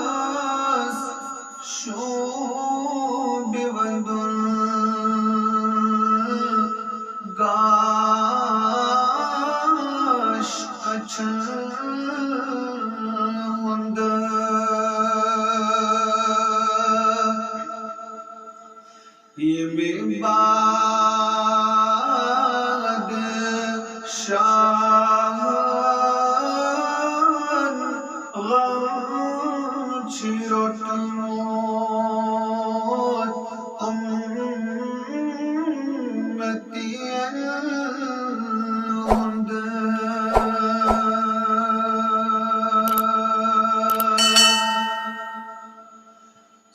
بادشاہس شوب وندون گاش اچھن ہوند یہ بادشاہن غم چی روٹمت امتین ہوند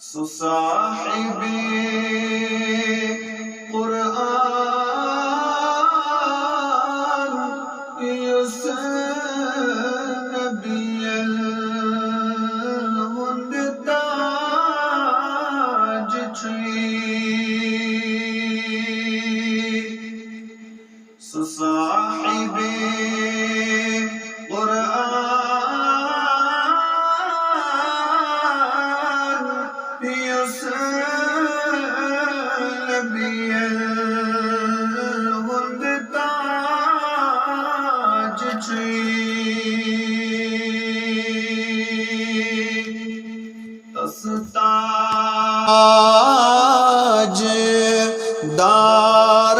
سو صاحب قرآن نبی الهند تاج سو صاحب قرآن نبی الهند تاج تاج دارس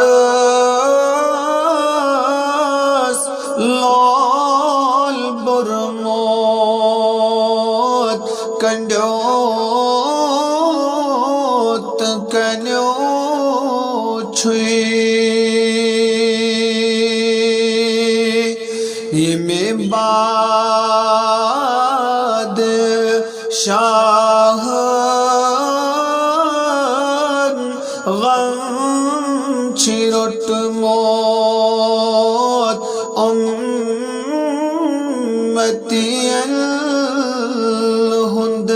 لال برموت کنڈوت کنیو چھوئی یہ میں بادشاہن غم چی روٹمت امتین ہوند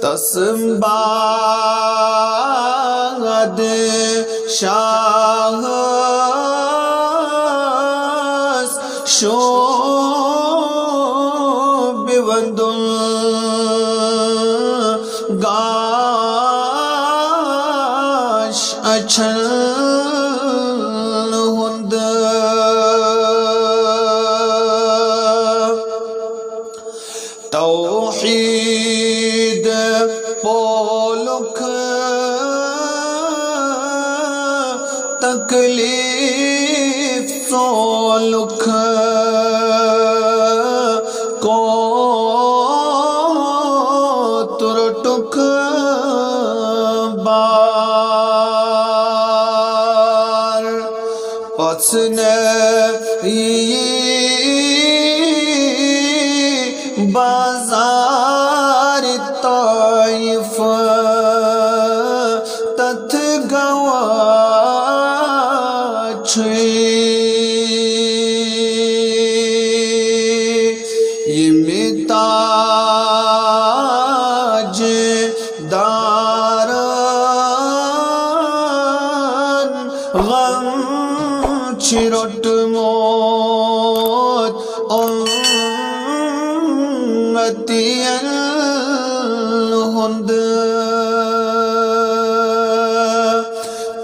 تس بادشاہس شوب وندون گاش اچھن ہوند توحید پولک تکلیف سولک کو ترٹک بار پسن بازار طائف تت گواچ یہ میں تاج دارن غم چی روٹمت امتین ہوند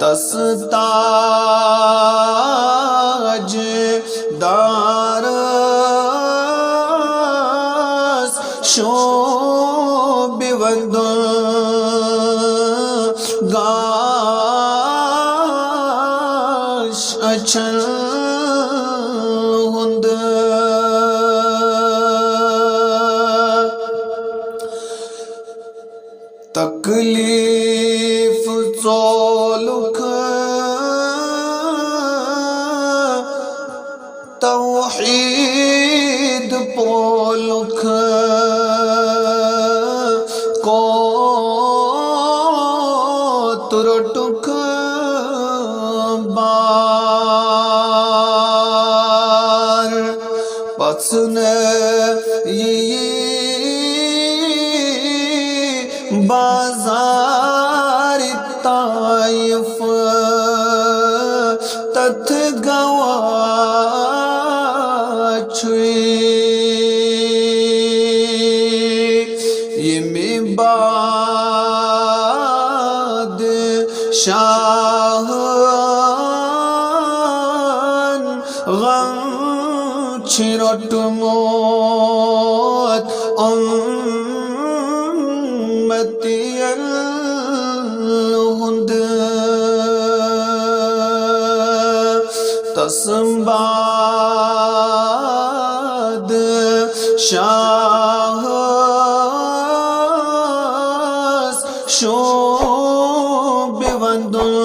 تس تاج دارس شوب وندون گاش اچھن ہوند تکلیف سولک توحید پولک کو ترٹک بار پسن بازار شاہن غم چھ روٹمت امتین ہوند تسم بادشاہس شو وندون